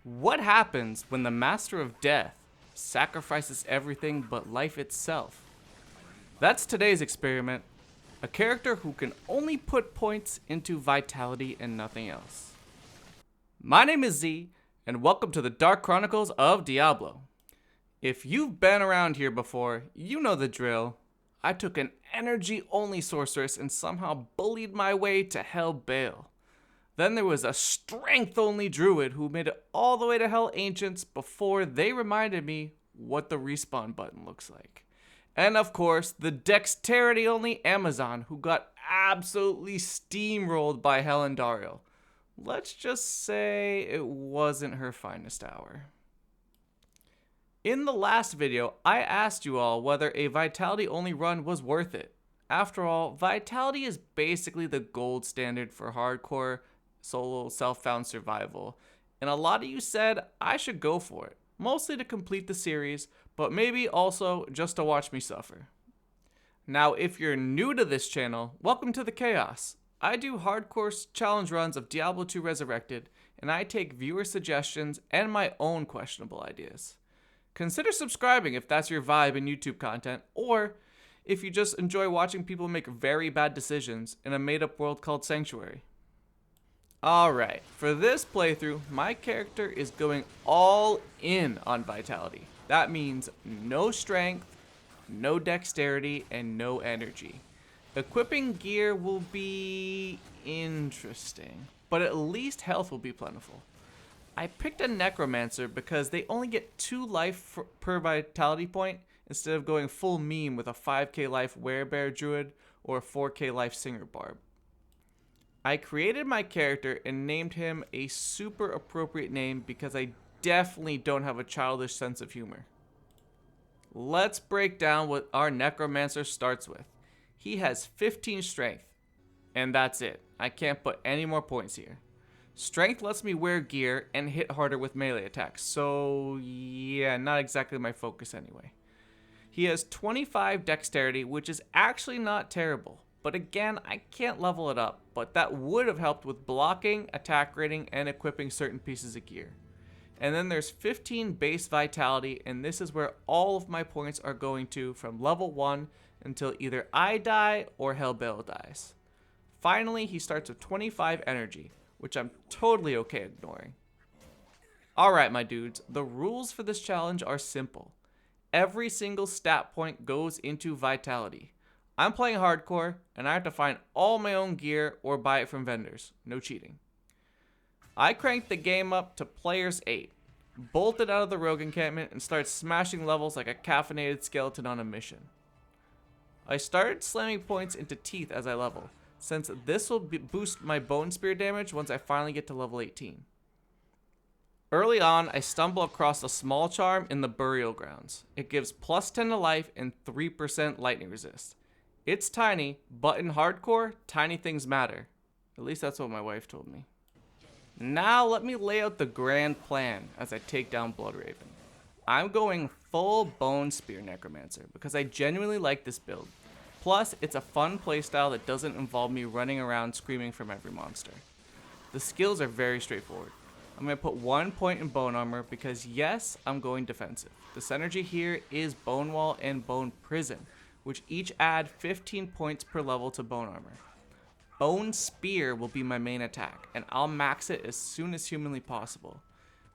What happens when the Master of Death sacrifices everything but life itself? That's today's experiment. A character who can only put points into vitality and nothing else. My name is Z, and welcome to the Dark Chronicles of Diablo. If you've been around here before, you know the drill. I took an energy-only sorceress and somehow bullied my way to Hell Bale. Then there was a strength-only druid who made it all the way to Hell Ancients before they reminded me what the respawn button looks like. And of course, the dexterity-only Amazon who got absolutely steamrolled by Hell Andariel. Let's just say it wasn't her finest hour. In the last video, I asked you all whether a vitality-only run was worth it. After all, vitality is basically the gold standard for hardcore solo self-found survival, and a lot of you said I should go for it, mostly to complete the series, but maybe also just to watch me suffer. Now, if you're new to this channel, welcome to the chaos. I do hardcore challenge runs of Diablo 2 Resurrected, and I take viewer suggestions and my own questionable ideas. Consider subscribing if that's your vibe in YouTube content, or if you just enjoy watching people make very bad decisions in a made-up world called Sanctuary. Alright, for this playthrough, my character is going all in on vitality. That means no strength, no dexterity, and no energy. Equipping gear will be interesting, but at least health will be plentiful. I picked a necromancer because they only get 2 life per vitality point instead of going full meme with a 5k life werebear druid or a 4k life singer barb. I created my character and named him a super appropriate name because I definitely don't have a childish sense of humor. Let's break down what our necromancer starts with. He has 15 strength, and that's it. I can't put any more points here. Strength lets me wear gear and hit harder with melee attacks, so yeah, not exactly my focus anyway. He has 25 dexterity, which is actually not terrible. But again, I can't level it up, but that would have helped with blocking, attack rating, and equipping certain pieces of gear. And then there's 15 base vitality, and this is where all of my points are going to from level 1 until either I die or Hellbale dies. Finally, he starts with 25 energy, which I'm totally okay ignoring. Alright my dudes, the rules for this challenge are simple. Every single stat point goes into vitality. I'm playing hardcore, and I have to find all my own gear or buy it from vendors. No cheating. I cranked the game up to players 8, bolted out of the rogue encampment, and started smashing levels like a caffeinated skeleton on a mission. I started slamming points into teeth as I level, since this will boost my bone spear damage once I finally get to level 18. Early on, I stumble across a small charm in the burial grounds. It gives plus 10 to life and 3% lightning resist. It's tiny, but in hardcore, tiny things matter. At least that's what my wife told me. Now let me lay out the grand plan as I take down Bloodraven. I'm going full Bone Spear Necromancer because I genuinely like this build. Plus, it's a fun playstyle that doesn't involve me running around screaming from every monster. The skills are very straightforward. I'm going to put 1 point in Bone Armor because yes, I'm going defensive. The synergy here is Bone Wall and Bone Prison, which each add 15 points per level to Bone Armor. Bone Spear will be my main attack, and I'll max it as soon as humanly possible.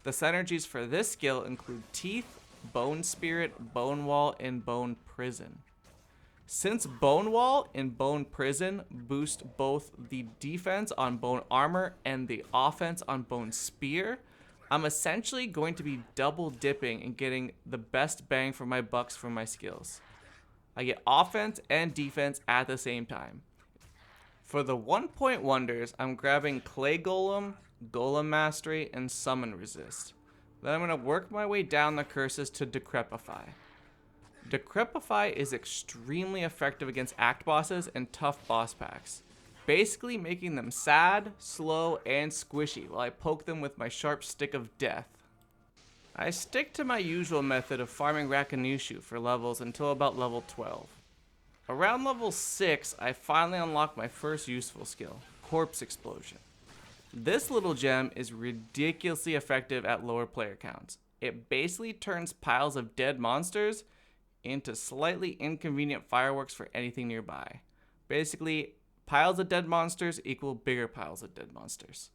The synergies for this skill include Teeth, Bone Spirit, Bone Wall, and Bone Prison. Since Bone Wall and Bone Prison boost both the defense on Bone Armor and the offense on Bone Spear, I'm essentially going to be double dipping and getting the best bang for my bucks from my skills. I get offense and defense at the same time. For the 1-point wonders, I'm grabbing Clay Golem, Golem Mastery, and Summon Resist. Then I'm going to work my way down the curses to Decrepify. Decrepify is extremely effective against act bosses and tough boss packs, basically making them sad, slow, and squishy while I poke them with my sharp stick of death. I stick to my usual method of farming Rakanushu for levels until about level 12. Around level 6, I finally unlock my first useful skill, Corpse Explosion. This little gem is ridiculously effective at lower player counts. It basically turns piles of dead monsters into slightly inconvenient fireworks for anything nearby. Basically, piles of dead monsters equal bigger piles of dead monsters.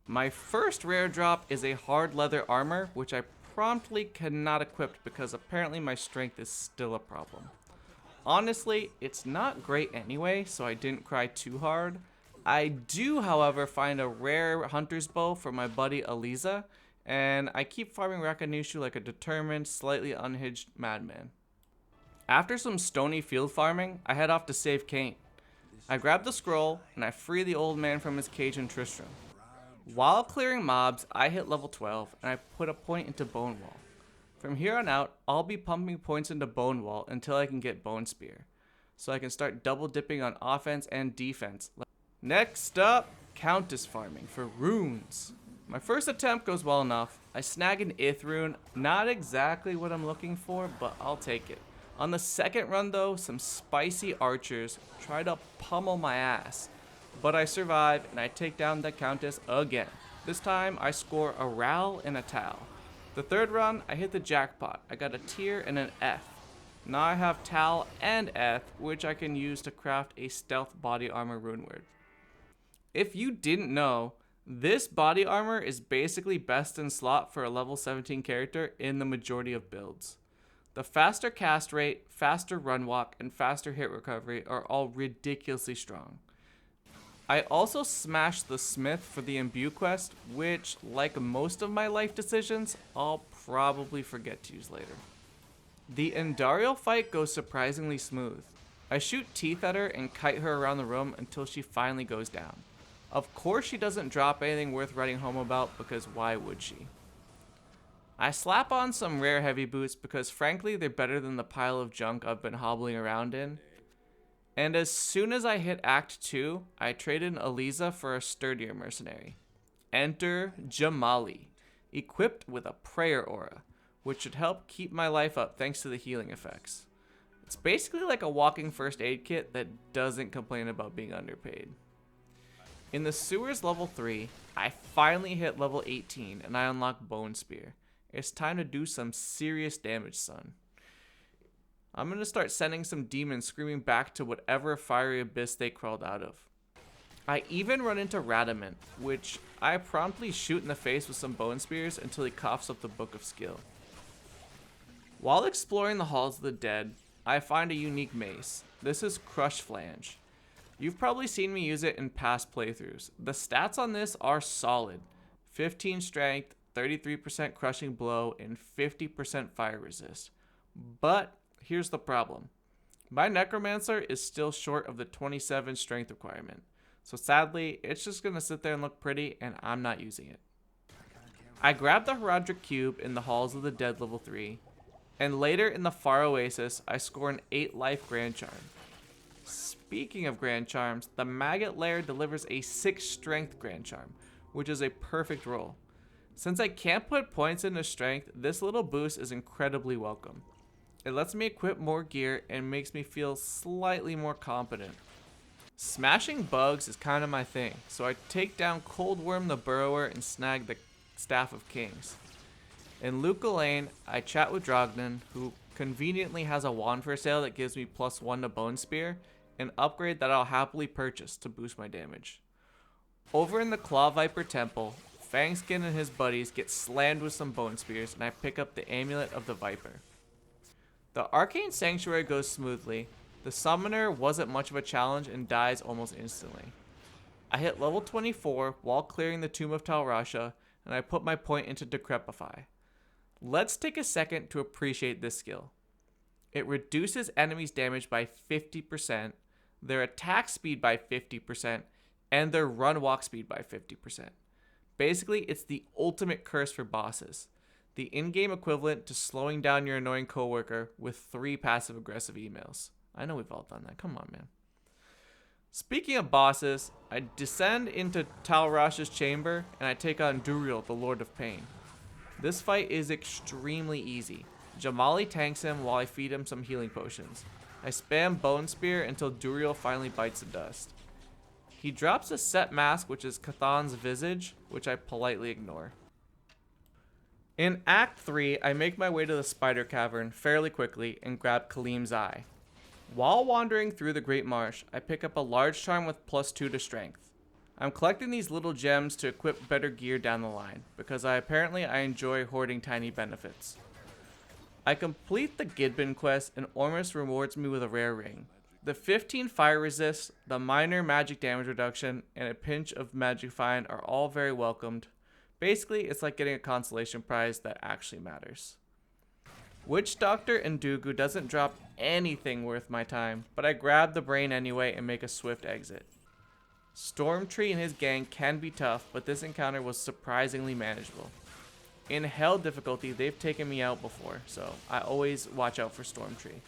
My first rare drop is a hard leather armor, which I promptly cannot equip because apparently my strength is still a problem. Honestly, it's not great anyway, so I didn't cry too hard. I do, however, find a rare hunter's bow for my buddy Eliza, and I keep farming Rakanushu like a determined, slightly unhinged madman. After some stony field farming, I head off to save Kane. I grab the scroll, and I free the old man from his cage in Tristram. While clearing mobs, I hit level 12, and I put a point into Bone Wall. From here on out, I'll be pumping points into Bone Wall until I can get Bone Spear, so I can start double dipping on offense and defense. Next up, Countess farming for runes. My first attempt goes well enough. I snag an Ith rune, not exactly what I'm looking for, but I'll take it. On the second run though, some spicy archers try to pummel my ass, but I survive and I take down the Countess again. This time I score a Ral and a Tal. The third run, I hit the jackpot. I got a tier and an F. Now I have Tal and F, which I can use to craft a stealth body armor rune word. If you didn't know, this body armor is basically best in slot for a level 17 character in the majority of builds. The faster cast rate, faster run walk, and faster hit recovery are all ridiculously strong. I also smashed the Smith for the Imbue quest, which, like most of my life decisions, I'll probably forget to use later. The Endariel fight goes surprisingly smooth. I shoot teeth at her and kite her around the room until she finally goes down. Of course she doesn't drop anything worth writing home about, because why would she? I slap on some rare heavy boots because frankly they're better than the pile of junk I've been hobbling around in. And as soon as I hit Act 2, I trade in Eliza for a sturdier mercenary. Enter Jamali, equipped with a prayer aura, which should help keep my life up thanks to the healing effects. It's basically like a walking first aid kit that doesn't complain about being underpaid. In the sewers level 3, I finally hit level 18 and I unlock Bone Spear. It's time to do some serious damage, son. I'm going to start sending some demons screaming back to whatever fiery abyss they crawled out of. I even run into Radamant, which I promptly shoot in the face with some bone spears until he coughs up the Book of Skill. While exploring the halls of the dead, I find a unique mace. This is Crush Flange. You've probably seen me use it in past playthroughs. The stats on this are solid. 15 strength, 33% crushing blow, and 50% fire resist. But here's the problem. My Necromancer is still short of the 27 strength requirement. So sadly, it's just going to sit there and look pretty, and I'm not using it. I grabbed the Herodric Cube in the Halls of the Dead level 3, and later in the Far Oasis, I score an 8 life Grand Charm. Speaking of Grand Charms, the Maggot Lair delivers a 6 strength Grand Charm, which is a perfect roll. Since I can't put points into strength, this little boost is incredibly welcome. It lets me equip more gear and makes me feel slightly more competent. Smashing bugs is kind of my thing, so I take down Coldworm the Burrower and snag the Staff of Kings. In Luca Lane, I chat with Drognan, who conveniently has a wand for sale that gives me +1 to Bone Spear, an upgrade that I'll happily purchase to boost my damage. Over in the Claw Viper Temple, Fangskin and his buddies get slammed with some Bone Spears, and I pick up the Amulet of the Viper. The Arcane Sanctuary goes smoothly. The Summoner wasn't much of a challenge and dies almost instantly. I hit level 24 while clearing the Tomb of Tal Rasha, and I put my point into Decrepify. Let's take a second to appreciate this skill. It reduces enemies' damage by 50%, their attack speed by 50%, and their run walk speed by 50%. Basically, it's the ultimate curse for bosses. The in-game equivalent to slowing down your annoying coworker with 3 passive-aggressive emails. I know we've all done that. Come on, man. Speaking of bosses, I descend into Tal Rasha's chamber, and I take on Duriel, the Lord of Pain. This fight is extremely easy. Jamali tanks him while I feed him some healing potions. I spam Bone Spear until Duriel finally bites the dust. He drops a set mask, which is Cathan's Visage, which I politely ignore. In Act 3, I make my way to the Spider Cavern fairly quickly and grab Kalim's Eye. While wandering through the Great Marsh, I pick up a large charm with +2 to strength. I'm collecting these little gems to equip better gear down the line, because I enjoy hoarding tiny benefits. I complete the Gidbin quest and Ormus rewards me with a rare ring. The 15 fire resist, the minor magic damage reduction, and a pinch of magic find are all very welcomed. Basically, it's like getting a consolation prize that actually matters. Witch Doctor and Dooku doesn't drop anything worth my time, but I grab the brain anyway and make a swift exit. Stormtree and his gang can be tough, but this encounter was surprisingly manageable. In Hell difficulty, they've taken me out before, so I always watch out for Stormtree.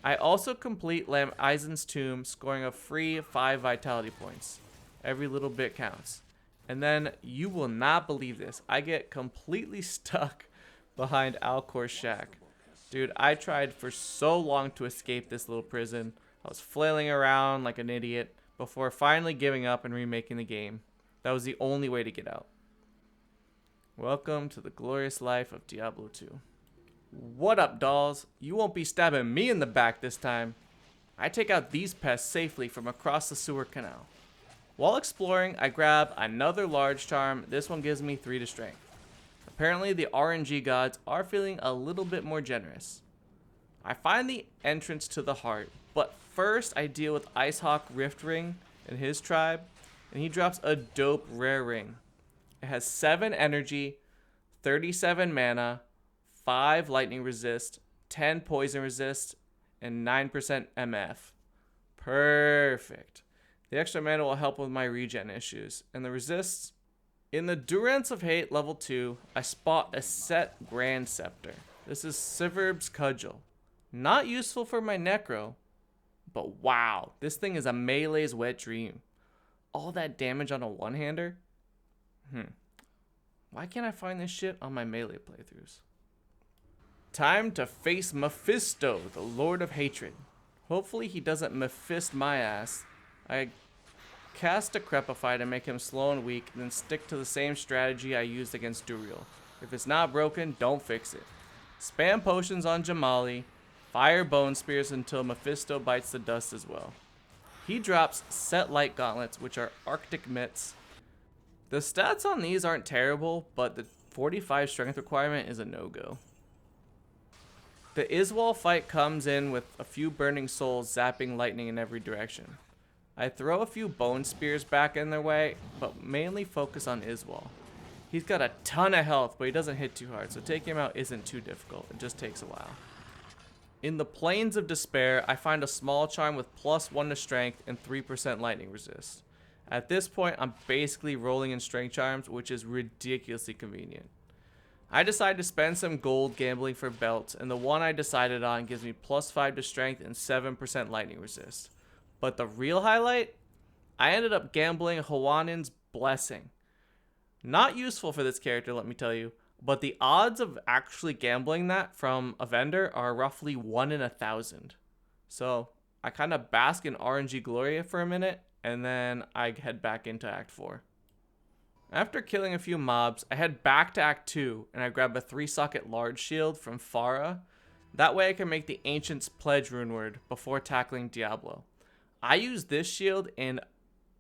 I also complete Lam Eisen's tomb, scoring a free 5 vitality points. Every little bit counts. And then, you will not believe this, I get completely stuck behind Alcor's shack. Dude, I tried for so long to escape this little prison. I was flailing around like an idiot before finally giving up and remaking the game. That was the only way to get out. Welcome to the glorious life of Diablo 2. What up, dolls? You won't be stabbing me in the back this time. I take out these pests safely from across the sewer canal. While exploring, I grab another large charm. This one gives me 3 to strength. Apparently, the RNG gods are feeling a little bit more generous. I find the entrance to the heart, but first I deal with Icehawk Rift Ring and his tribe, and he drops a dope rare ring. It has 7 energy, 37 mana, 5 lightning resist, 10 poison resist, and 9% MF. Perfect. The extra mana will help with my regen issues. And the resists? In the Durance of Hate level 2, I spot a set Grand Scepter. This is Siverb's Cudgel. Not useful for my Necro, but wow, this thing is a melee's wet dream. All that damage on a one-hander? Why can't I find this shit on my melee playthroughs? Time to face Mephisto, the Lord of Hatred. Hopefully he doesn't Mephist my ass. I cast Decrepify to make him slow and weak, and then stick to the same strategy I used against Duriel. If it's not broken, don't fix it. Spam potions on Jamali, fire bone spears until Mephisto bites the dust as well. He drops set light gauntlets, which are Arctic mitts. The stats on these aren't terrible, but the 45 strength requirement is a no-go. The Iswal fight comes in with a few burning souls zapping lightning in every direction. I throw a few bone spears back in their way, but mainly focus on Iswal. He's got a ton of health, but he doesn't hit too hard, so taking him out isn't too difficult. It just takes a while. In the Plains of Despair, I find a small charm with +1 to strength and 3% lightning resist. At this point, I'm basically rolling in strength charms, which is ridiculously convenient. I decide to spend some gold gambling for belts, and the one I decided on gives me +5 to strength and 7% lightning resist. But the real highlight? I ended up gambling Hawanin's Blessing. Not useful for this character, let me tell you, but the odds of actually gambling that from a vendor are roughly 1 in 1,000. So I kind of bask in RNG glory for a minute, and then I head back into Act 4. After killing a few mobs, I head back to Act 2, and I grab a 3-socket large shield from Farah. That way I can make the Ancient's Pledge rune word before tackling Diablo. I use this shield in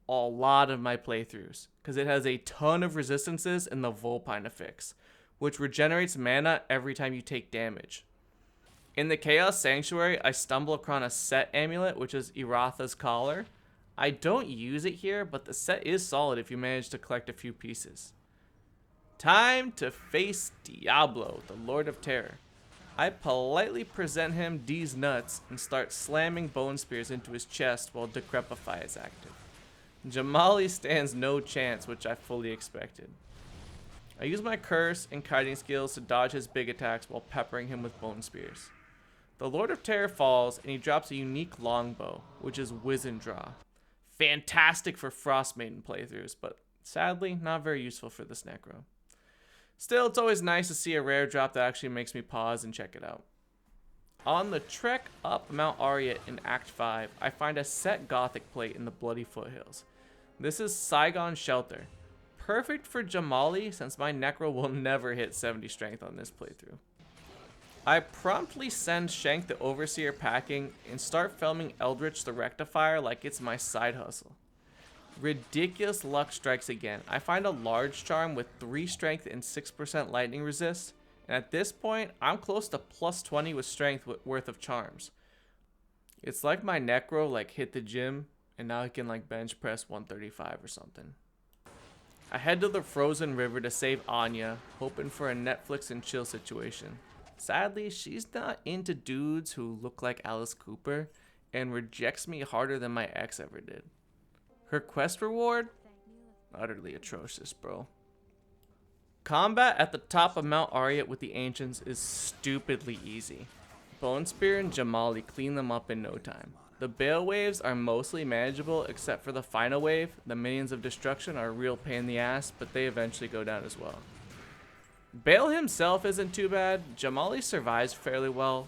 a lot of my playthroughs, because it has a ton of resistances in the Vulpine affix, which regenerates mana every time you take damage. In the Chaos Sanctuary, I stumble upon a set amulet, which is Iratha's Collar. I don't use it here, but the set is solid if you manage to collect a few pieces. Time to face Diablo, the Lord of Terror. I politely present him D's nuts and start slamming bone spears into his chest while Decrepify is active. Jamali stands no chance, which I fully expected. I use my curse and kiting skills to dodge his big attacks while peppering him with bone spears. The Lord of Terror falls and he drops a unique longbow, which is Wizened Draw. Fantastic for Frostmaiden playthroughs, but sadly not very useful for this Necro. Still, it's always nice to see a rare drop that actually makes me pause and check it out. On the trek up Mount Arya in Act 5, I find a set Gothic plate in the Bloody Foothills. This is Saigon Shelter. Perfect for Jamali since my Necro will never hit 70 strength on this playthrough. I promptly send Shank the Overseer packing and start filming Eldritch the Rectifier like it's my side hustle. Ridiculous luck strikes again. I find a large charm with 3 strength and 6% lightning resist, and at this point, I'm close to plus 20 with strength worth of charms. It's like my Necro like hit the gym, and now he can like bench press 135 or something. I head to the frozen river to save Anya, hoping for a Netflix and chill situation. Sadly, she's not into dudes who look like Alice Cooper, and rejects me harder than my ex ever did. Her quest reward? Utterly atrocious, bro. Combat at the top of Mount Arya with the Ancients is stupidly easy. Bone Spear and Jamali clean them up in no time. The Bale waves are mostly manageable except for the final wave. The Minions of Destruction are a real pain in the ass, but they eventually go down as well. Bale himself isn't too bad. Jamali survives fairly well,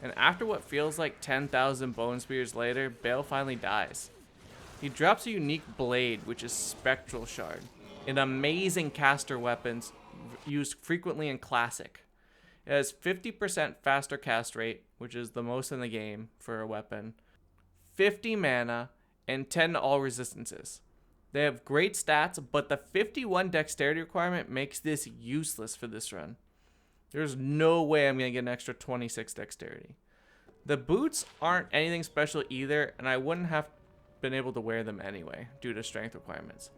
and after what feels like 10,000 Bone Spears later, Bale finally dies. He drops a unique blade, which is Spectral Shard, an amazing caster weapon used frequently in Classic. It has 50% faster cast rate, which is the most in the game for a weapon, 50 mana, and 10 to all resistances. They have great stats, but the 51 dexterity requirement makes this useless for this run. There's no way I'm going to get an extra 26 dexterity. The boots aren't anything special either, and I wouldn't have been able to wear them anyway due to strength requirements.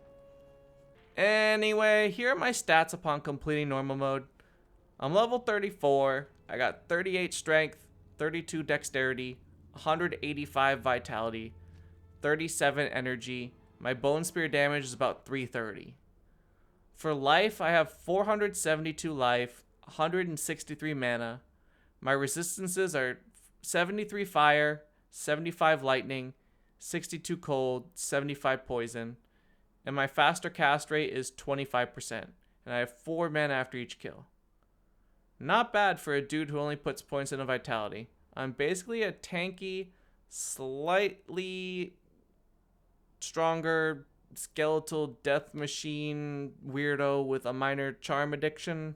Anyway, here are my stats upon completing normal mode. I'm level 34. I got 38 strength, 32 dexterity, 185 vitality, 37 energy. My Bone Spear damage is about 330. For life, I have 472 life, 163 mana. My resistances are 73 fire, 75 lightning, 62 cold, 75 poison, and my faster cast rate is 25%, and I have 4 mana after each kill. Not bad for a dude who only puts points into vitality. I'm basically a tanky, slightly stronger, skeletal death machine weirdo with a minor charm addiction.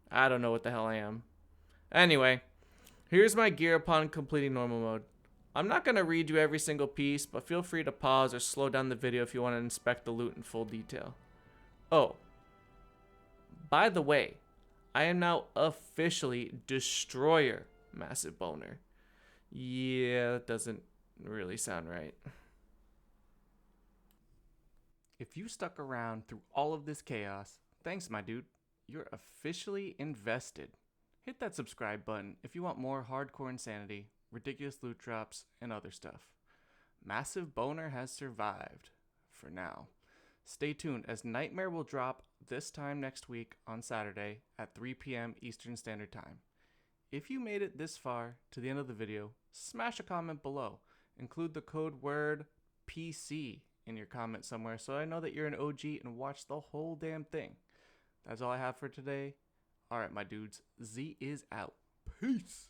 I don't know what the hell I am. Anyway, here's my gear upon completing normal mode. I'm not going to read you every single piece, but feel free to pause or slow down the video if you want to inspect the loot in full detail. Oh, by the way, I am now officially Destroyer Massive Boner. Yeah, that doesn't really sound right. If you stuck around through all of this chaos, thanks my dude. You're officially invested. Hit that subscribe button if you want more hardcore insanity, ridiculous loot drops, and other stuff. Massive Boner has survived. For now. Stay tuned as Nightmare will drop this time next week on Saturday at 3 p.m. Eastern Standard Time. If you made it this far to the end of the video, smash a comment below. Include the code word PC in your comment somewhere so I know that you're an OG and watch the whole damn thing. That's all I have for today. Alright, my dudes. Z is out. Peace.